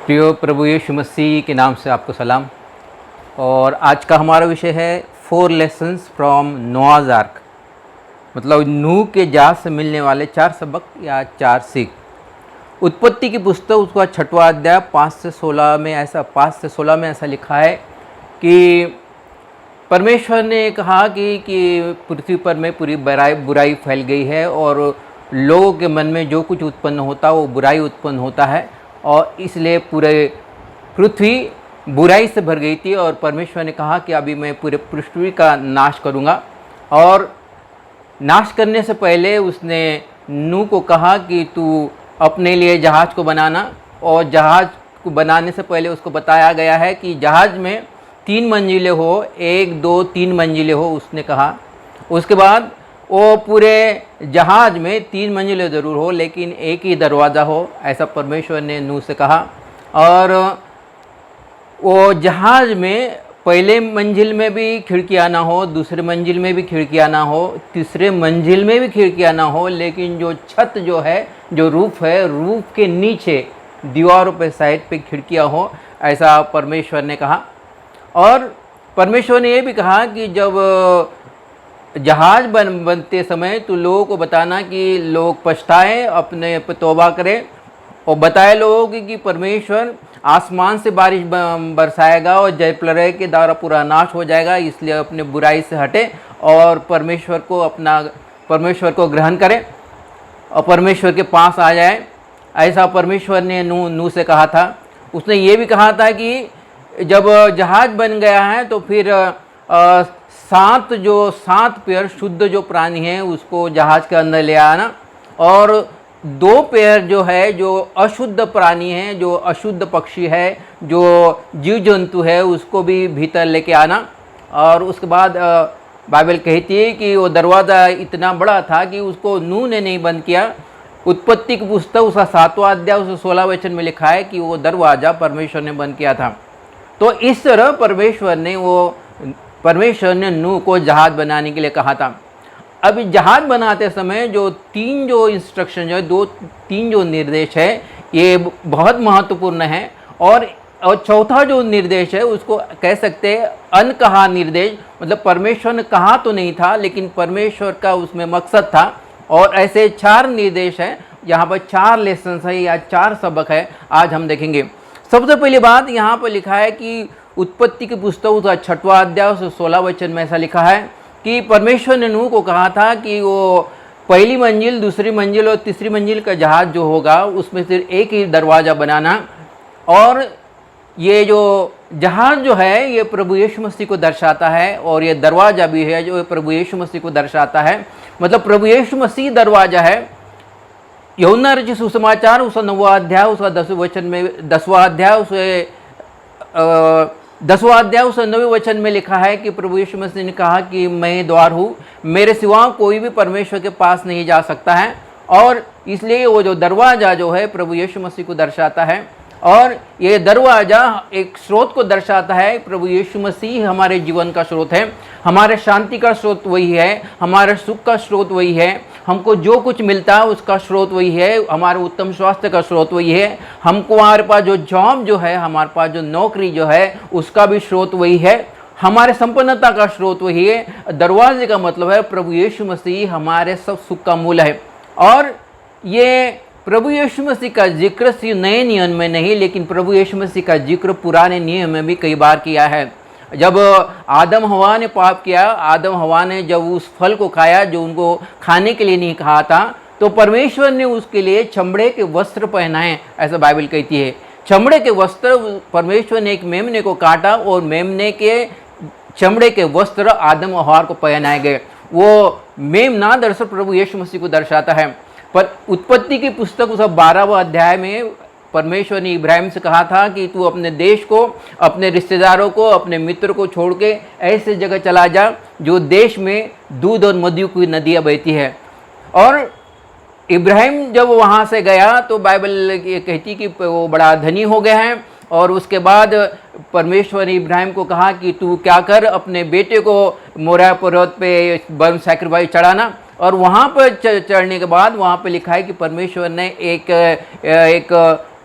प्रिय प्रभु यीशु मसीह के नाम से आपको सलाम। और आज का हमारा विषय है 4 लेसन्स फ्रॉम नोआज़ आर्क, मतलब नूह के जहाज से मिलने वाले 4 सबक या 4 सीख। उत्पत्ति की पुस्तक उसका 6वां अध्याय 5 से 16 में ऐसा लिखा है कि परमेश्वर ने कहा कि पृथ्वी पर में पूरी बुराई फैल गई है और लोगों के मन में जो कुछ उत्पन्न होता है वो बुराई उत्पन्न होता है, और इसलिए पूरे पृथ्वी बुराई से भर गई थी। और परमेश्वर ने कहा कि अभी मैं पूरे पृथ्वी का नाश करूँगा। और नाश करने से पहले उसने नूह को कहा कि तू अपने लिए जहाज़ को बनाना, और जहाज़ को बनाने से पहले उसको बताया गया है कि जहाज़ में 3 मंजिलें हो, 1 2 3 मंजिलें हो, उसने कहा। उसके बाद वो पूरे जहाज़ में 3 मंजिलें ज़रूर हो लेकिन एक ही दरवाज़ा हो, ऐसा परमेश्वर ने नूह से कहा। और वो जहाज़ में पहले मंजिल में भी खिड़कियाँ ना हो, दूसरे मंजिल में भी खिड़कियाँ ना हो, तीसरे मंजिल में भी खिड़कियाँ ना हो, लेकिन जो छत जो है, जो रूफ़ है, रूफ़ के नीचे दीवारों पे साइड पे खिड़कियाँ हो, ऐसा परमेश्वर ने कहा। और परमेश्वर ने ये भी कहा कि जब जहाज़ बनते समय तो लोगों को बताना कि लोग पछताएं, अपने पर तौबा करें, और बताए लोगों की परमेश्वर आसमान से बारिश बरसाएगा और जलप्रलय के द्वारा पूरा नाश हो जाएगा, इसलिए अपने बुराई से हटे और परमेश्वर को ग्रहण करें और परमेश्वर के पास आ जाए। ऐसा परमेश्वर ने नूह से कहा था। उसने ये भी कहा था कि जब जहाज़ बन गया है तो फिर 7 पैर शुद्ध जो प्राणी हैं उसको जहाज़ के अंदर ले आना, और 2 पैर जो है जो अशुद्ध प्राणी हैं, जो अशुद्ध पक्षी है, जो जीव जंतु है, उसको भी भीतर लेके आना। और उसके बाद बाइबल कहती है कि वो दरवाज़ा इतना बड़ा था कि उसको नूह ने नहीं बंद किया। उत्पत्ति की पुस्तक उसका 7वां अध्याय उसका 16 वचन में लिखा है कि वो दरवाज़ा परमेश्वर ने बंद किया था। तो इस तरह परमेश्वर ने नूह को जहाज़ बनाने के लिए कहा था। अब जहाज़ बनाते समय जो 3 इंस्ट्रक्शन जो है, 3 जो निर्देश है, ये बहुत महत्वपूर्ण है। और चौथा जो निर्देश है उसको कह सकते हैं अनकहा निर्देश, मतलब परमेश्वर ने कहा तो नहीं था लेकिन परमेश्वर का उसमें मकसद था। और ऐसे 4 निर्देश हैं, यहाँ पर 4 लेसन है या 4 सबक है, आज हम देखेंगे। सबसे पहली बात यहाँ पर लिखा है कि उत्पत्ति की पुस्तक उसका 6वां अध्याय 16 वचन में ऐसा लिखा है कि परमेश्वर ने नूह को कहा था कि वो पहली मंजिल, दूसरी मंजिल और तीसरी मंजिल का जहाज़ जो होगा उसमें सिर्फ एक ही दरवाज़ा बनाना। और ये जो जहाज़ जो है ये प्रभु यीशु मसीह को दर्शाता है, और ये दरवाज़ा भी है जो प्रभु यीशु मसीह को दर्शाता है, मतलब प्रभु यीशु मसीह दरवाज़ा है। यूहन्ना रचित सुसमाचार उसका 9वां अध्याय उसका 10वें वचन में 10वां अध्याय उसका 9वें वचन में लिखा है कि प्रभु यीशु मसीह ने कहा कि मैं द्वार हूँ, मेरे सिवा कोई भी परमेश्वर के पास नहीं जा सकता है। और इसलिए वो जो दरवाज़ा जो है प्रभु यीशु मसीह को दर्शाता है, और ये दरवाज़ा एक स्रोत को दर्शाता है। प्रभु यीशु मसीह हमारे जीवन का स्रोत है, हमारे शांति का स्रोत वही है, हमारे सुख का स्रोत वही है, हमको जो कुछ मिलता है उसका स्रोत वही है, हमारे उत्तम स्वास्थ्य का स्रोत वही है, हमको हमारे पास जो जॉब जो है, हमारे पास जो नौकरी जो है उसका भी स्रोत वही है, हमारे संपन्नता का स्रोत वही है। दरवाजे का मतलब है प्रभु यीशु मसीह हमारे सब सुख का मूल है। और ये प्रभु यीशु मसीह का जिक्र सिर्फ नए नियम में नहीं, लेकिन प्रभु यीशु मसीह का जिक्र पुराने नियम में भी कई बार किया है। जब आदम हवा ने पाप किया, आदम हवा ने जब उस फल को खाया जो उनको खाने के लिए नहीं कहा था, तो परमेश्वर ने उसके लिए चमड़े के वस्त्र पहनाए, ऐसा बाइबल कहती है। चमड़े के वस्त्र, परमेश्वर ने एक मेमने को काटा और मेमने के चमड़े के वस्त्र आदम और हवा को पहनाए गए। वो मेमना दरअसल प्रभु यीशु मसीह को दर्शाता है। पर उत्पत्ति की पुस्तक उसका 12वां अध्याय में परमेश्वर ने इब्राहिम से कहा था कि तू अपने देश को, अपने रिश्तेदारों को, अपने मित्र को छोड़ के ऐसे जगह चला जा जो देश में दूध और मधु की नदियाँ बहती है। और इब्राहिम जब वहाँ से गया तो बाइबल ये कहती कि वो बड़ा धनी हो गया है। और उसके बाद परमेश्वर ने इब्राहिम को कहा कि तू क्या कर, अपने बेटे को मोरिया पर्वत पे बर्म सैक्रिफाइस चढ़ाना। और वहाँ पर चढ़ने के बाद वहाँ पर लिखा है कि परमेश्वर ने एक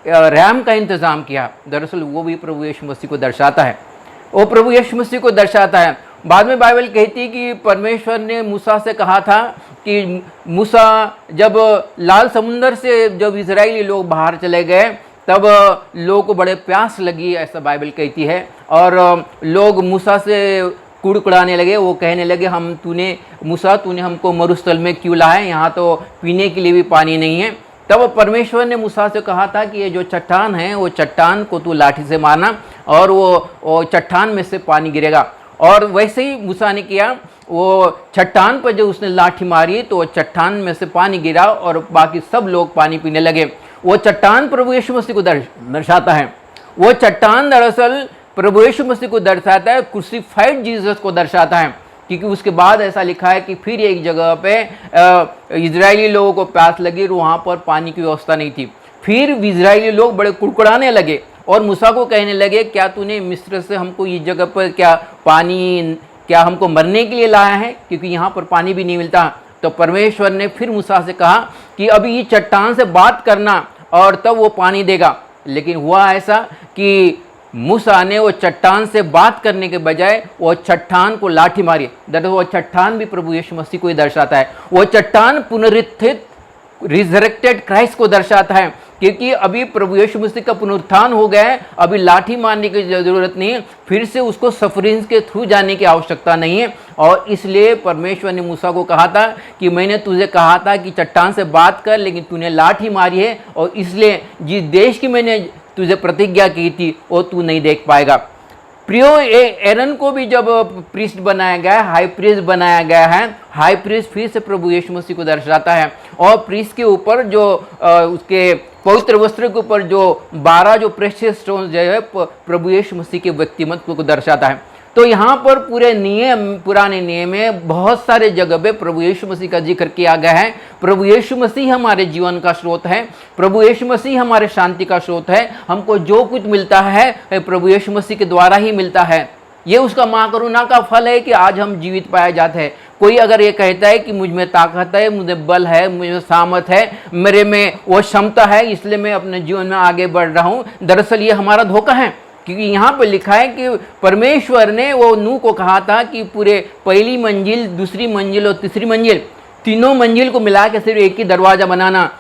रैम का इंतज़ाम किया, दरअसल वो भी प्रभु यीशु मसीह को दर्शाता है, वो प्रभु यीशु मसीह को दर्शाता है। बाद में बाइबल कहती है कि परमेश्वर ने मूसा से कहा था कि मूसा जब लाल समुंदर से जब इजरायली लोग बाहर चले गए तब लोगों को बड़े प्यास लगी, ऐसा बाइबल कहती है, और लोग मूसा से कुड़कुड़ाने लगे। वो कहने लगे मूसा तूने हमको मरुस्थल में क्यों लाया, यहाँ तो पीने के लिए भी पानी नहीं है। तब परमेश्वर ने मूसा से कहा था कि ये जो चट्टान है वो चट्टान को तू लाठी से मारना और वो चट्टान में से पानी गिरेगा। और वैसे ही मूसा ने किया, वो चट्टान पर जो उसने लाठी मारी तो चट्टान में से पानी गिरा और बाकी सब लोग पानी पीने लगे। वो चट्टान प्रभु यीशु मसीह को दर्शाता है। वो चट्टान दरअसल प्रभु यीशु मसीह को दर्शाता है, क्रूसिफाइड जीसस को दर्शाता है, क्योंकि उसके बाद ऐसा लिखा है कि फिर एक जगह पे इजरायली लोगों को प्यास लगी और वहाँ पर पानी की व्यवस्था नहीं थी। फिर इजरायली लोग बड़े कुड़कुड़ाने लगे और मूसा को कहने लगे, क्या तूने मिस्र से हमको इस जगह पर क्या हमको मरने के लिए लाया है, क्योंकि यहाँ पर पानी भी नहीं मिलता। तो परमेश्वर ने फिर मूसा से कहा कि अभी ये चट्टान से बात करना और तब वो पानी देगा। लेकिन हुआ ऐसा कि मूसा ने वो चट्टान से बात करने के बजाय वो चट्टान को लाठी मारी। दरअसल वो चट्टान भी प्रभु यीशु मसीह को ही दर्शाता है। वो चट्टान पुनरुत्थित रिजरेक्टेड क्राइस्ट को दर्शाता है, क्योंकि अभी प्रभु यीशु मसीह का पुनरुत्थान हो गया है, अभी लाठी मारने की ज़रूरत नहीं है, फिर से उसको सफरिंग्स के थ्रू जाने की आवश्यकता नहीं है। और इसलिए परमेश्वर ने मूसा को कहा था कि मैंने तुझे कहा था कि चट्टान से बात कर, लेकिन तूने लाठी मारी है और इसलिए जिस देश की मैंने तुझे प्रतिज्ञा की थी वो तू नहीं देख पाएगा। प्रियो, एरन को भी जब प्रीस्ट बनाया गया है, हाई प्रीस्ट बनाया गया है, हाई प्रीस्ट फिर से प्रभु यीशु मसीह को दर्शाता है। और प्रीस्ट के ऊपर जो उसके पवित्र वस्त्र के ऊपर जो 12 जो प्रेशियस स्टोन्स जो है प्रभु यीशु मसीह के व्यक्तिमत्व को दर्शाता है। तो यहाँ पर पुराने नियम में बहुत सारे जगह पे प्रभु यीशु मसीह का जिक्र किया गया है। प्रभु यीशु मसीह हमारे जीवन का स्रोत है, प्रभु यीशु मसीह हमारे शांति का स्रोत है। हमको जो कुछ मिलता है प्रभु यीशु मसीह के द्वारा ही मिलता है। ये उसका महाकरुणा का फल है कि आज हम जीवित पाए जाते हैं। कोई अगर ये कहता है कि मुझ में ताकत है, मुझे बल है, मुझे सामर्थ है, मेरे में वो क्षमता है, इसलिए मैं अपने जीवन में आगे बढ़ रहा हूँ, दरअसल ये हमारा धोखा है। क्योंकि यहाँ पर लिखा है कि परमेश्वर ने वो नूह को कहा था कि पूरे पहली मंजिल, दूसरी मंजिल और तीसरी मंजिल, तीनों मंजिल को मिला के सिर्फ एक ही दरवाज़ा बनाना।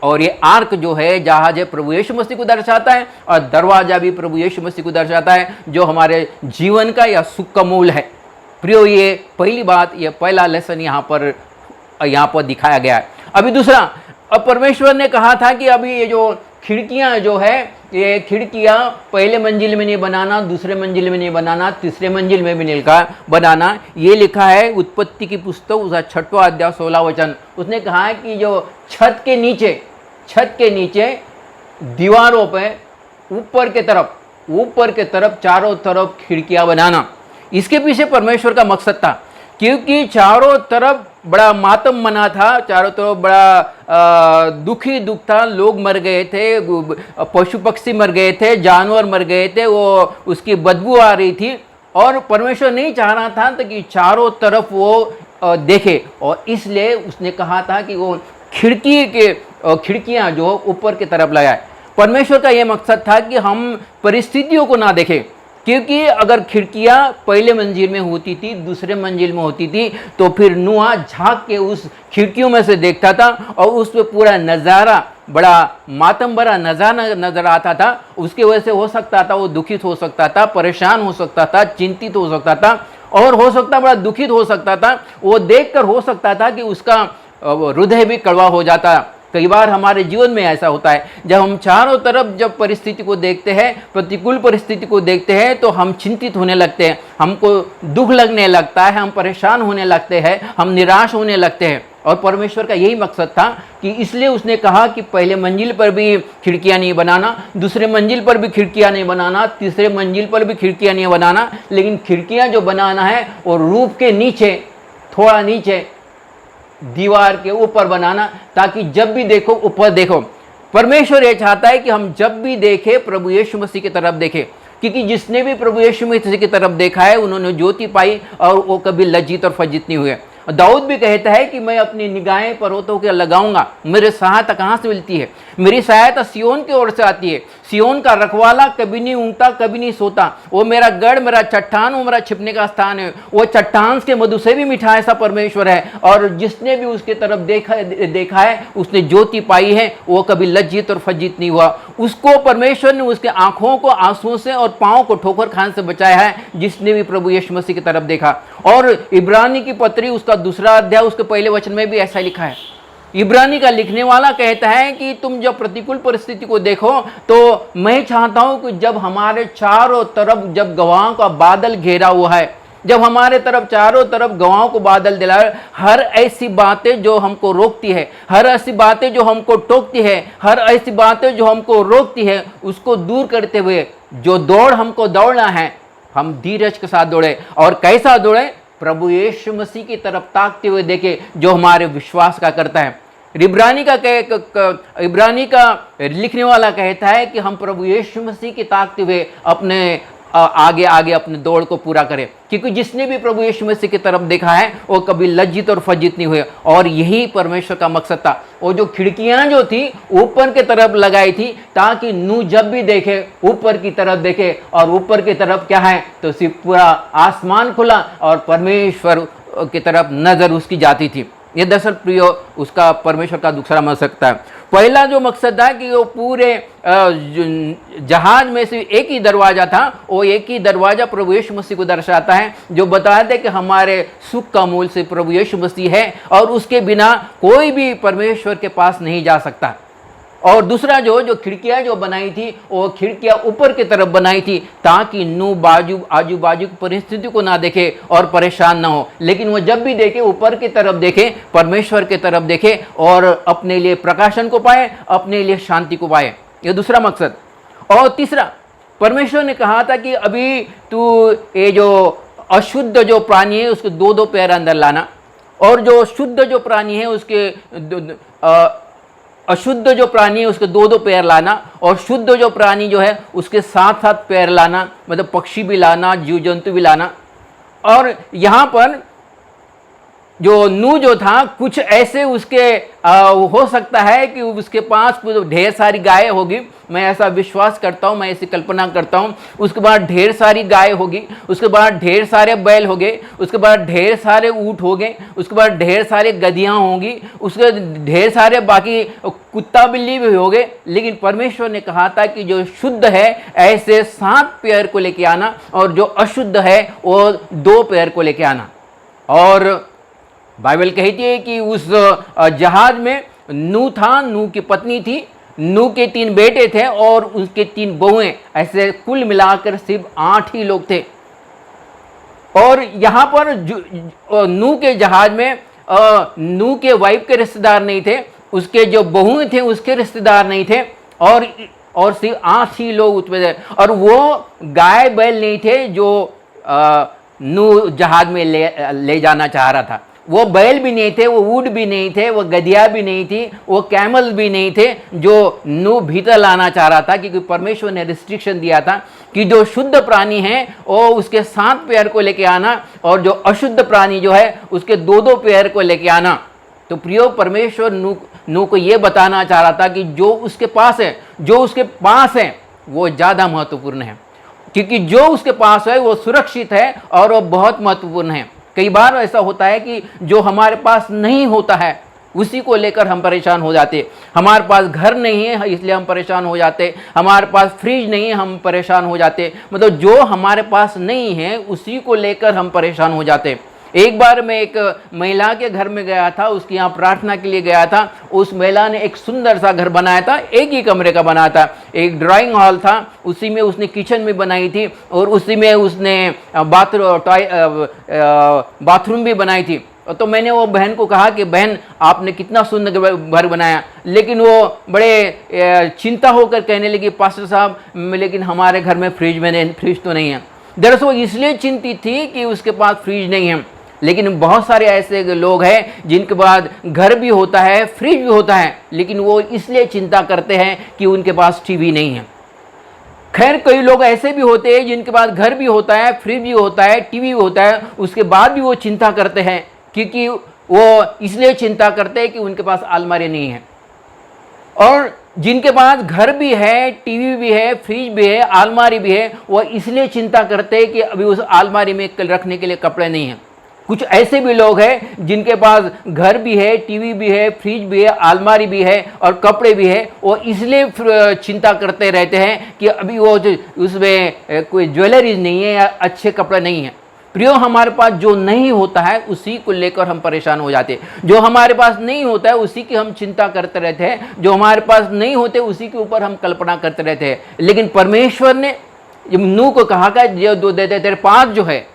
और ये आर्क जो है, जहाज है, प्रभु यीशु मसीह को दर्शाता है और दरवाज़ा भी प्रभु यीशु मसीह को दर्शाता है, जो हमारे जीवन का या सुख का मूल है। प्रियो, ये पहली बात, ये पहला लेसन यहाँ पर दिखाया गया है। अभी दूसरा, अब परमेश्वर ने कहा था कि अभी ये जो खिड़कियाँ जो है, ये खिड़कियाँ पहले मंजिल में नहीं बनाना, दूसरे मंजिल में नहीं बनाना, तीसरे मंजिल में भी नहीं बनाना। ये लिखा है उत्पत्ति की पुस्तक उसका 6वां अध्याय 16 वचन। उसने कहा है कि जो छत के नीचे दीवारों पे ऊपर के तरफ चारों तरफ खिड़कियाँ बनाना। इसके पीछे परमेश्वर का मकसद था, क्योंकि चारों तरफ बड़ा मातम मना था, चारों तरफ बड़ा दुख था। लोग मर गए थे, पशु पक्षी मर गए थे, जानवर मर गए थे, वो उसकी बदबू आ रही थी। और परमेश्वर नहीं चाह रहा था तो कि चारों तरफ वो देखे, और इसलिए उसने कहा था कि वो खिड़कियाँ जो ऊपर की तरफ लगाए। परमेश्वर का ये मकसद था कि हम परिस्थितियों को ना देखें, क्योंकि अगर खिड़कियाँ पहले मंजिल में होती थी, दूसरे मंजिल में होती थी, तो फिर नूह झांक के उस खिड़कियों में से देखता था और उस पर पूरा नज़ारा, बड़ा मातम भरा नज़ारा नज़र आता था। उसकी वजह से हो सकता था वो दुखित हो सकता था, परेशान हो सकता था, चिंतित हो सकता था, और हो सकता बड़ा दुखित हो सकता था। वो देखकर हो सकता था कि उसका हृदय भी कड़वा हो जाता। कई बार हमारे जीवन में ऐसा होता है, जब हम चारों तरफ जब परिस्थिति को देखते हैं, प्रतिकूल परिस्थिति को देखते हैं, तो हम चिंतित होने लगते हैं, हमको दुख लगने लगता है, हम परेशान होने लगते हैं, हम निराश होने लगते हैं। और परमेश्वर का यही मकसद था कि इसलिए उसने कहा कि पहले मंजिल पर भी खिड़कियाँ नहीं बनाना, दूसरे मंजिल पर भी खिड़कियाँ नहीं बनाना, तीसरे मंजिल पर भी खिड़कियाँ नहीं बनाना, लेकिन खिड़कियाँ जो बनाना है वो रूफ के नीचे, थोड़ा नीचे, दीवार के ऊपर बनाना, ताकि जब भी देखो ऊपर देखो। परमेश्वर ये चाहता है कि हम जब भी देखें प्रभु यीशु मसीह की तरफ देखें, क्योंकि जिसने भी प्रभु यीशु मसीह की तरफ देखा है उन्होंने ज्योति पाई और वो कभी लज्जित और फज्जित नहीं हुए। दाऊद भी कहता है कि मैं अपनी निगाहें पर्वतों के लगाऊंगा, मेरे सहायता कहाँ से मिलती है? मेरी सहायता सियोन की ओर से आती है। सियोन का रखवाला कभी नहीं ऊँगता, कभी नहीं सोता। वो मेरा गढ़, मेरा चट्टान, वो मेरा छिपने का स्थान है। वो चट्टान के मधु से भी मीठा ऐसा परमेश्वर है, और जिसने भी उसके तरफ देखा है उसने ज्योति पाई है, वो कभी लज्जित और फज्जित नहीं हुआ। उसको परमेश्वर ने उसके आंखों को आंसुओं से और पाँव को ठोकर खाने से बचाया है, जिसने भी प्रभु यीशु मसीह की तरफ देखा। और इब्रानी की पत्री उसका 2 अध्याय उसके पहले वचन में भी ऐसा लिखा है। इब्रानी का लिखने वाला कहता है कि तुम जब प्रतिकूल परिस्थिति को देखो तो मैं चाहता हूं कि जब हमारे चारों तरफ जब गवाहों का बादल घेरा हुआ है, जब हमारे तरफ चारों तरफ गवाहों को बादल दिलाए, हर ऐसी बातें जो हमको रोकती है, हर ऐसी बातें जो हमको टोकती है, हर ऐसी बातें जो हमको रोकती है, उसको दूर करते हुए जो दौड़ हमको दौड़ना है, हम धीरज के साथ दौड़े। और कैसा दौड़े? प्रभु यीशु मसीह की तरफ ताकते हुए देखे, जो हमारे विश्वास का करता है। इब्रानी का लिखने वाला कहता है कि हम प्रभु यीशु मसीह की ताकते हुए अपने आगे आगे अपने दौड़ को पूरा करें, क्योंकि जिसने भी प्रभु यीशु मसीह की तरफ देखा है वो कभी लज्जित और फज्जित नहीं हुए। और यही परमेश्वर का मकसद था। वो जो खिड़कियां जो थी ऊपर की तरफ लगाई थी, ताकि नूह जब भी देखे ऊपर की तरफ देखे, और ऊपर की तरफ क्या है तो सिर्फ पूरा आसमान खुला और परमेश्वर की तरफ नजर उसकी जाती थी। ये दरअसल प्रियो उसका परमेश्वर का दूसरा मकसद था। पहला जो मकसद था कि वो पूरे जहाज में से एक ही दरवाज़ा था, वो एक ही दरवाज़ा प्रभु यीशु मसीह को दर्शाता है, जो बताते कि हमारे सुख का मूल से प्रभु यीशु मसीह है, और उसके बिना कोई भी परमेश्वर के पास नहीं जा सकता। और दूसरा जो खिड़कियां जो बनाई थी, वो खिड़कियां ऊपर की तरफ बनाई थी, ताकि नूह आजू बाजू की परिस्थिति को ना देखे और परेशान ना हो, लेकिन वो जब भी देखे ऊपर की तरफ देखे, परमेश्वर की तरफ देखे, और अपने लिए प्रकाशन को पाए, अपने लिए शांति को पाए। ये दूसरा मकसद। और तीसरा, परमेश्वर ने कहा था कि अभी तू ये जो अशुद्ध जो प्राणी है उसके 2-2 पैर अंदर लाना, और जो शुद्ध जो प्राणी है उसके अशुद्ध जो प्राणी है उसके 2-2 पैर लाना, और शुद्ध जो प्राणी जो है उसके 7-7 पैर लाना, मतलब पक्षी भी लाना, जीव जंतु भी लाना। और यहाँ पर जो नूह जो था, कुछ ऐसे उसके हो सकता है कि उसके पास ढेर सारी गाय होगी, मैं ऐसा विश्वास करता हूँ, मैं ऐसी कल्पना करता हूँ। उसके बाद ढेर सारी गाय होगी, उसके बाद ढेर सारे बैल हो गए, उसके बाद ढेर सारे ऊँट हो गए, उसके बाद ढेर सारे गधियाँ होंगी, उसके ढेर सारे बाकी कुत्ता बिल्ली भी हो गए। लेकिन परमेश्वर ने कहा था कि जो शुद्ध है ऐसे 7 पैर को लेके आना, और जो अशुद्ध है वो 2 पैर को लेके आना। और बाइबल कहती है कि उस जहाज में नूह था, नूह की पत्नी थी, नूह के 3 बेटे थे और उसके 3 बहुएं, ऐसे कुल मिलाकर सिर्फ 8 ही लोग थे। और यहाँ पर नूह के जहाज में नूह के वाइफ के रिश्तेदार नहीं थे, उसके जो बहुएं थे उसके रिश्तेदार नहीं थे, और सिर्फ 8 ही लोग उसमें थे। और वो गाय बैल नहीं थे जो नूह जहाज में ले जाना चाह रहा था। वो बैल भी नहीं थे, वो ऊँट भी नहीं थे, वो गधिया भी नहीं थी, वो कैमल भी नहीं थे, जो नूह भीतर लाना चाह रहा था, क्योंकि परमेश्वर ने रिस्ट्रिक्शन दिया था कि जो शुद्ध प्राणी है वो उसके 7 पैर को लेके आना, और जो अशुद्ध प्राणी जो है उसके 2-2 पैर को लेके आना। तो प्रियो, परमेश्वर नूह को ये बताना चाह रहा था कि जो उसके पास है वो ज़्यादा महत्वपूर्ण है, क्योंकि जो उसके पास है वो सुरक्षित है और वो बहुत महत्वपूर्ण है। कई बार ऐसा होता है कि जो हमारे पास नहीं होता है उसी को लेकर हम परेशान हो जाते। हमारे पास घर नहीं है इसलिए हम परेशान हो जाते, हमारे पास फ्रिज नहीं है हम परेशान हो जाते, मतलब जो हमारे पास नहीं है उसी को लेकर हम परेशान हो जाते। एक बार मैं एक महिला के घर में गया था, उसके यहाँ प्रार्थना के लिए गया था। उस महिला ने एक सुंदर सा घर बनाया था, एक ही कमरे का बनाया था, एक ड्राइंग हॉल था, उसी में उसने किचन भी बनाई थी, और उसी में उसने बाथरूम भी बनाई थी। तो मैंने वो बहन को कहा कि बहन आपने कितना सुंदर घर बनाया, लेकिन वो बड़े चिंता होकर कहने लगी, पास्टर साहब लेकिन हमारे घर में फ्रिज तो नहीं है। दरअसल वो इसलिए चिंतित थी कि उसके पास फ्रिज नहीं है, लेकिन बहुत सारे ऐसे लोग हैं जिनके पास घर भी होता है, फ्रिज भी होता है, लेकिन वो इसलिए चिंता करते हैं कि उनके पास टीवी नहीं है। खैर, कई लोग ऐसे भी होते हैं जिनके पास घर भी होता है, फ्रिज भी होता है, टीवी भी होता है, उसके बाद भी वो चिंता करते हैं क्योंकि वो इसलिए चिंता करते हैं कि उनके पास अलमारी नहीं है। और जिनके पास घर भी है, टीवी भी है, फ्रिज भी है, अलमारी भी है, वो इसलिए चिंता करते हैं कि अभी उस अलमारी में रखने के लिए कपड़े नहीं हैं। कुछ ऐसे भी लोग हैं जिनके पास घर भी है, टीवी भी है, फ्रिज भी है, अलमारी भी है और कपड़े भी है, वो इसलिए चिंता करते रहते हैं कि अभी वो उसमें कोई ज्वेलरीज नहीं है या अच्छे कपड़े नहीं हैं। प्रियो, हमारे पास जो नहीं होता है उसी को लेकर हम परेशान हो जाते हैं। जो हमारे पास नहीं होता है उसी की हम चिंता करते रहते हैं। जो हमारे पास नहीं होते उसी के ऊपर हम कल्पना करते रहते हैं। लेकिन परमेश्वर ने नूह को कहा कि जो देते तेरे पास जो है,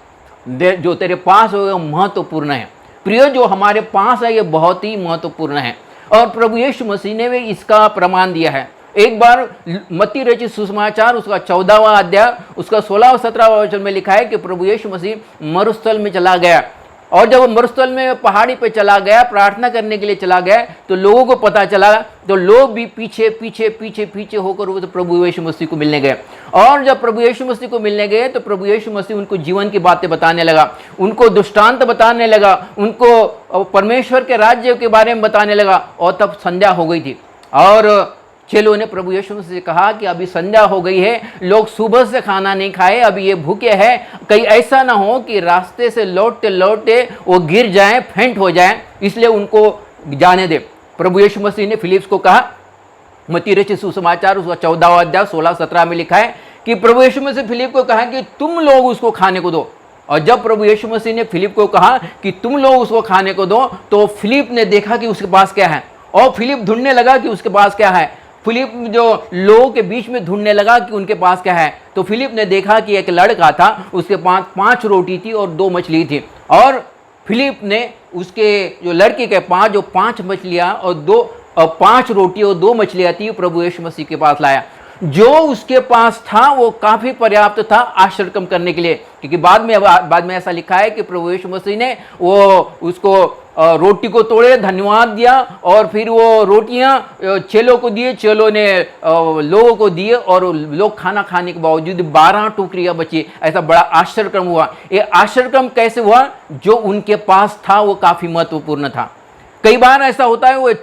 जो तेरे पास हो वो महत्वपूर्ण है। प्रियो, जो हमारे पास है ये बहुत ही महत्वपूर्ण है और प्रभु यीशु मसीह ने भी इसका प्रमाण दिया है। एक बार मत्ती रचित सुसमाचार उसका 14वां अध्याय उसका 16 और 17वां वचन में लिखा है कि प्रभु यीशु मसीह मरुस्थल में चला गया और जब मरुस्थल में पहाड़ी पे चला गया, प्रार्थना करने के लिए चला गया, तो लोगों को पता चला, तो लोग भी पीछे पीछे पीछे पीछे होकर वो तो प्रभु यीशु मसीह को मिलने गए। और जब प्रभु यीशु मसीह को मिलने गए तो प्रभु यीशु मसीह उनको जीवन की बातें बताने लगा, उनको दृष्टांत बताने लगा, उनको परमेश्वर के राज्य के बारे में बताने लगा। और तब संध्या हो गई थी और चेलों ने प्रभु यीशु मसीह से कहा कि अभी संध्या हो गई है, लोग सुबह से खाना नहीं खाए, अभी ये भूखे हैं, कहीं ऐसा ना हो कि रास्ते से लौटते लौटते वो गिर जाएं, फेंट हो जाएं, इसलिए उनको जाने दे। प्रभु यीशु मसीह ने फिलिप्स को कहा, मत्ती रचित सुसमाचार उसका 14वां अध्याय 16-17 में लिखा है कि प्रभु यीशु मसीह फिलिप को कहा कि तुम लोग उसको खाने को दो। और जब प्रभु यीशु मसीह ने फिलिप को कहा कि तुम लोग उसको खाने को दो, तो फिलिप ने देखा कि उसके पास क्या है और फिलिप ढूंढने लगा कि उसके पास क्या है। फिलिप जो लोगों के बीच में ढूंढने लगा कि उनके पास क्या है, तो फिलिप ने देखा कि एक लड़का था, उसके पास 5 रोटी थी और 2 मछली थी। और फिलिप ने उसके जो लड़के के पास जो 5 मछलियां और 5 रोटी और 2 मछलियां थी प्रभु यीशु मसीह के पास लाया। जो उसके पास था वो काफी पर्याप्त था आश्चर्य कम करने के लिए, क्योंकि बाद में ऐसा लिखा है कि प्रभु यीशु मसीह ने वो उसको रोटी को तोड़े, धन्यवाद दिया और फिर वो रोटियां चेलों को दिए, चेलों ने लोगों को दिए और लोग खाना खाने के बावजूद 12 टोकरियां बची। ऐसा बड़ा आश्चर्यक्रम हुआ। ये आश्चर्यक्रम कैसे हुआ? जो उनके पास था वो काफी महत्वपूर्ण था। कई बार ऐसा होता है, वो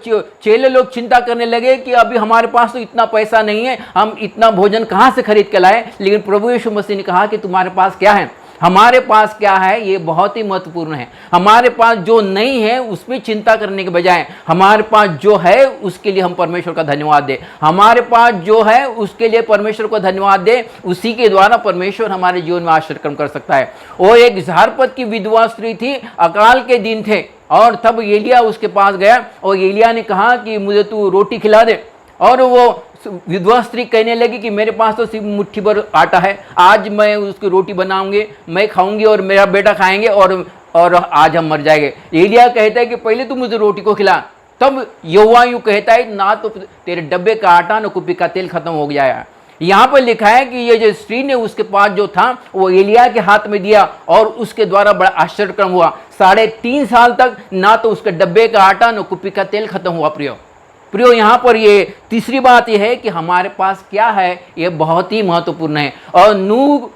चेले लोग चिंता करने लगे कि अभी हमारे पास तो इतना पैसा नहीं है, हम इतना भोजन कहाँ से खरीद के लाए। लेकिन प्रभु यीशु मसीह ने कहा कि तुम्हारे पास क्या है, हमारे पास क्या है, ये बहुत ही महत्वपूर्ण है। हमारे पास जो नहीं है उसमें चिंता करने के बजाय हमारे पास जो है उसके लिए हम परमेश्वर का धन्यवाद दें। हमारे पास जो है उसके लिए परमेश्वर को धन्यवाद दें। उसी के द्वारा परमेश्वर हमारे जीवन में आश्चर्य कर सकता है। वो एक झारपत की विधवा स्त्री थी, अकाल के दिन थे और तब एलिया उसके पास गया और एलिया ने कहा कि मुझे तू रोटी खिला दे। और वो विधवा स्त्री कहने लगी कि मेरे पास तो सिर्फ मुट्ठी भर आटा है, आज मैं उसकी रोटी बनाऊंगी, मैं खाऊंगी और मेरा बेटा खाएंगे और आज हम मर जाएंगे। एलिया कहता है कि पहले तू मुझे रोटी को खिला। तब यहोवा यूं कहता है, ना तो तेरे डब्बे का आटा न कुप्पी का तेल खत्म हो गया। यहाँ पर लिखा है कि ये जो स्त्री ने उसके पास जो था वो एलिया के हाथ में दिया और उसके द्वारा बड़ा आश्चर्यक्रम हुआ। 3.5 साल तक ना तो उसके डब्बे का आटा न कुप्पी का तेल खत्म हुआ। प्रियो, यहाँ पर ये तीसरी बात यह है कि हमारे पास क्या है, ये बहुत ही महत्वपूर्ण है। और नूह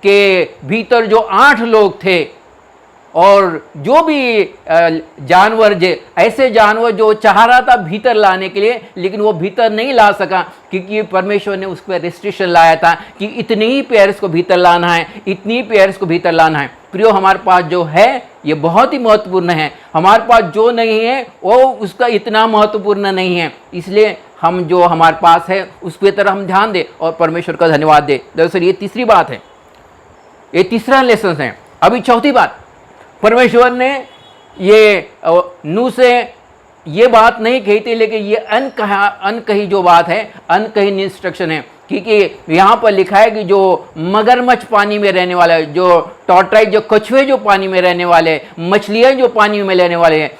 के भीतर जो 8 लोग थे और जो भी जानवर, ऐसे जानवर जो चाह रहा था भीतर लाने के लिए, लेकिन वो भीतर नहीं ला सका क्योंकि परमेश्वर ने उस पर रिस्ट्रिक्शन लाया था कि इतनी ही पेयर्स को भीतर लाना है, इतनी पेयर्स को भीतर लाना है। प्रियो, हमारे पास जो है ये बहुत ही महत्वपूर्ण है। हमारे पास जो नहीं है वो उसका इतना महत्वपूर्ण नहीं है। इसलिए हम जो हमारे पास है उस पर तरह हम ध्यान दें और परमेश्वर का धन्यवाद दें। दरअसल ये तीसरी बात है, ये तीसरा लेसन है। अभी चौथी बात, परमेश्वर ने ये नूह से ये बात नहीं कही थी, लेकिन ये अनकही जो बात है, अनकही इंस्ट्रक्शन है। क्योंकि यहाँ पर लिखा है कि जो मगरमच्छ पानी में रहने वाला है, जो टॉर्टॉइस, जो कछुए जो पानी में रहने वाले, मछलियाँ जो पानी में रहने वाले हैं,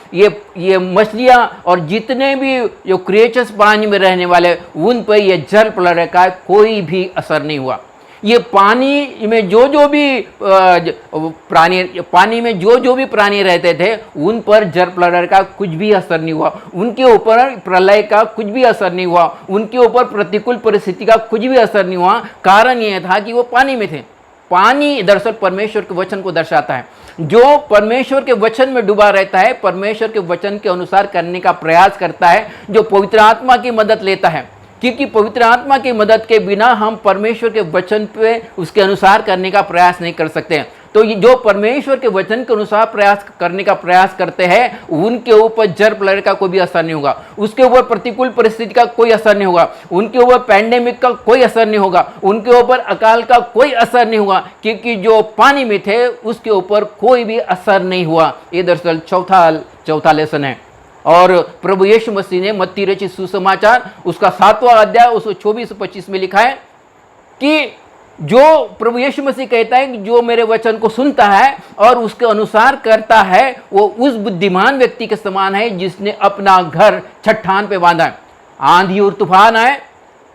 ये मछलियाँ और जितने भी जो क्रिएचर्स पानी में रहने वाले, उन पर ये जल प्रलय का कोई भी असर नहीं हुआ। ये पानी में जो भी प्राणी, पानी में जो भी प्राणी रहते थे उन पर जल प्रलय का कुछ भी असर नहीं हुआ। उनके ऊपर प्रलय का कुछ भी असर नहीं हुआ। उनके ऊपर प्रतिकूल परिस्थिति का कुछ भी असर नहीं हुआ। कारण यह था कि वो पानी में थे। पानी दरअसल परमेश्वर के वचन को दर्शाता है। जो परमेश्वर के वचन में डूबा रहता है, परमेश्वर के वचन के अनुसार करने का प्रयास करता है, जो पवित्र आत्मा की मदद लेता है, क्योंकि पवित्र आत्मा की मदद के बिना हम परमेश्वर के वचन पे उसके अनुसार करने का प्रयास नहीं कर सकते हैं। तो ये जो परमेश्वर के वचन के अनुसार प्रयास करने का प्रयास करते हैं, उनके ऊपर जल प्रलय का कोई भी असर नहीं होगा, उसके ऊपर प्रतिकूल परिस्थिति का कोई असर नहीं होगा, उनके ऊपर पैंडेमिक का कोई असर नहीं होगा, उनके ऊपर अकाल का कोई असर नहीं होगा, क्योंकि जो पानी में थे उसके ऊपर कोई भी असर नहीं हुआ। ये दरअसल चौथा लेसन है। और प्रभु यीशु मसीह ने मत्ती रचित सुसमाचार उसका 7वां अध्याय उसको 24-25 में लिखा है कि जो प्रभु यीशु मसीह कहता है कि जो मेरे वचन को सुनता है और उसके अनुसार करता है, वो उस बुद्धिमान व्यक्ति के समान है जिसने अपना घर चट्टान पे बांधा है। आंधी और तूफान आए,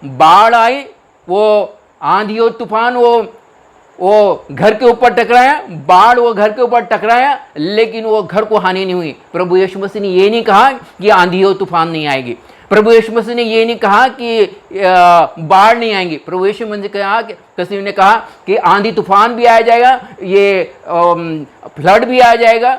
बाढ़ आई, वो आंधी और तूफान वो घर के ऊपर टकराया, बाढ़ वो घर के ऊपर टकराया, लेकिन वो घर को हानि नहीं हुई। प्रभु यीशु मसीह ने ये नहीं कहा कि आंधी और तूफान नहीं आएगी। प्रभु यीशु मसीह ने ये नहीं कहा कि बाढ़ नहीं आएंगी। प्रभु यीशु मसीह ने कहा कि आंधी तूफान भी आ जाएगा, ये फ्लड भी आ जाएगा,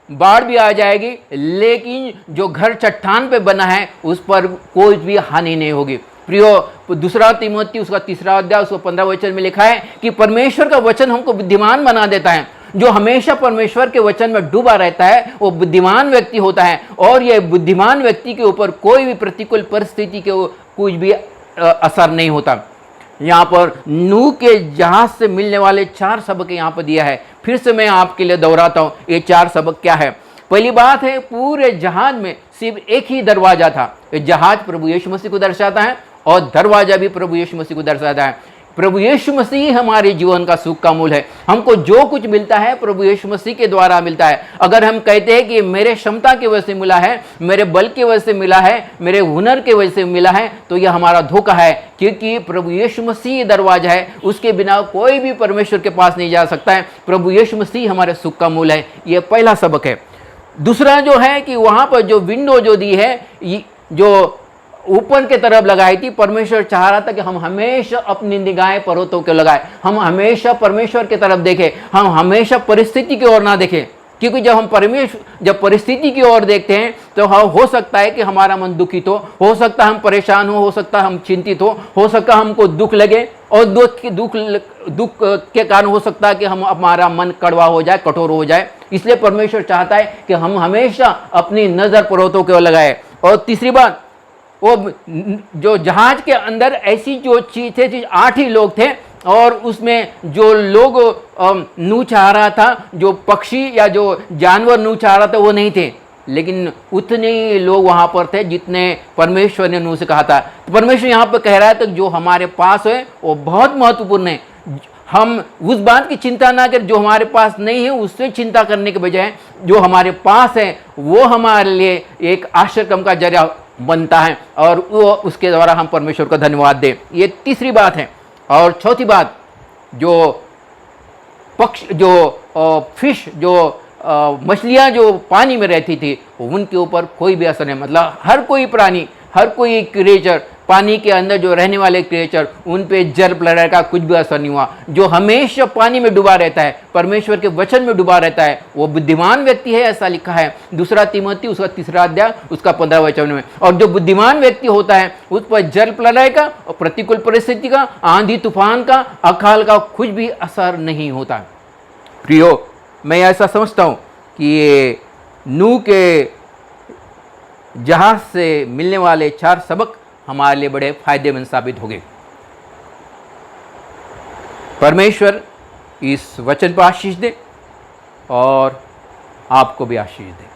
बाढ़ भी आ जाएगी, लेकिन जो घर चट्टान पे बना है उस पर कोई भी हानि नहीं होगी। प्रियो, दूसरा तीमुथियुस उसका 3रा अध्याय उसको 15 वचन में लिखा है कि परमेश्वर का वचन हमको बुद्धिमान बना देता है। जो हमेशा परमेश्वर के वचन में डूबा रहता है वो बुद्धिमान व्यक्ति होता है, और यह बुद्धिमान व्यक्ति के ऊपर कोई भी प्रतिकूल परिस्थिति के कुछ भी असर नहीं होता। यहाँ पर नूह के जहाज से मिलने वाले 4 सबक यहाँ पर दिया है। फिर से मैं आपके लिए दोहराता हूँ, ये 4 सबक क्या है। पहली बात है, पूरे जहाज में सिर्फ एक ही दरवाजा था। ये जहाज प्रभु यीशु मसीह को दर्शाता है और दरवाजा भी प्रभु यीशु मसीह को दर्शाता है। प्रभु यीशु मसीह हमारे जीवन का सुख का मूल है। हमको जो कुछ मिलता है प्रभु यीशु मसीह के द्वारा मिलता है। अगर हम कहते हैं कि मेरे क्षमता की वजह से मिला है, मेरे बल की वजह से मिला है, मेरे हुनर की वजह से मिला है, तो यह हमारा धोखा है, क्योंकि प्रभु यीशु मसीह दरवाजा है, उसके बिना कोई भी परमेश्वर के पास नहीं जा सकता है। प्रभु यीशु मसीह हमारे सुख का मूल है। ये पहला सबक है। दूसरा जो है कि वहाँ पर जो विंडो जो दी है, जो ऊपर के तरफ लगाई थी, परमेश्वर चाह रहा था कि हम हमेशा अपनी निगाहें पर्वतों के लगाए, हम हमेशा परमेश्वर की तरफ देखें, हम हमेशा परिस्थिति की ओर ना देखें। क्योंकि जब हम जब परिस्थिति की ओर देखते हैं तो हो सकता है कि हमारा मन दुखित हो सकता है हम परेशान हो सकता है हम चिंतित हो सकता है हमको दुख लगे, और दुख के कारण हो सकता है कि हमारा मन कड़वा हो जाए, कठोर हो जाए। इसलिए परमेश्वर चाहता है कि हम हमेशा अपनी नज़र पर्वतों की ओर लगाए। और तीसरी बात, वो जो जहाज के अंदर ऐसी जो चीज थे, 8 ही लोग थे, और उसमें जो लोग नूह चाह रहा था, जो पक्षी या जो जानवर नूह चाह रहा था वो नहीं थे, लेकिन उतने ही लोग वहाँ पर थे जितने परमेश्वर ने नूह से कहा था। तो परमेश्वर यहाँ पर कह रहा है तो जो हमारे पास है वो बहुत महत्वपूर्ण है। हम उस बात की चिंता ना करें जो हमारे पास नहीं है, उससे चिंता करने के बजाय जो हमारे पास है वो हमारे लिए एक आश्रय का जरिया बनता है, और वो उसके द्वारा हम परमेश्वर को धन्यवाद दें। ये तीसरी बात है। और चौथी बात, जो फिश जो मछलियाँ जो पानी में रहती थी उनके ऊपर कोई भी असर नहीं। मतलब हर कोई प्राणी, हर कोई क्रिएचर, पानी के अंदर जो रहने वाले क्रिएचर, उन पे जल प्रलय का कुछ भी असर नहीं हुआ। जो हमेशा पानी में डूबा रहता है, परमेश्वर के वचन में डूबा रहता है, वो बुद्धिमान व्यक्ति है, ऐसा लिखा है 2 तीमुथियुस उसका 3रा अध्याय उसका 15 वचन में। और जो बुद्धिमान व्यक्ति होता है उस पर जल प्रलय का और प्रतिकूल परिस्थिति का, आंधी तूफान का, अकाल का कुछ भी असर नहीं होता। प्रियो, मैं ऐसा समझता हूँ कि ये नूह के जहाज से मिलने वाले 4 सबक हमारे लिए बड़े फायदेमंद साबित होंगे। परमेश्वर इस वचन पर आशीष दे और आपको भी आशीष दे।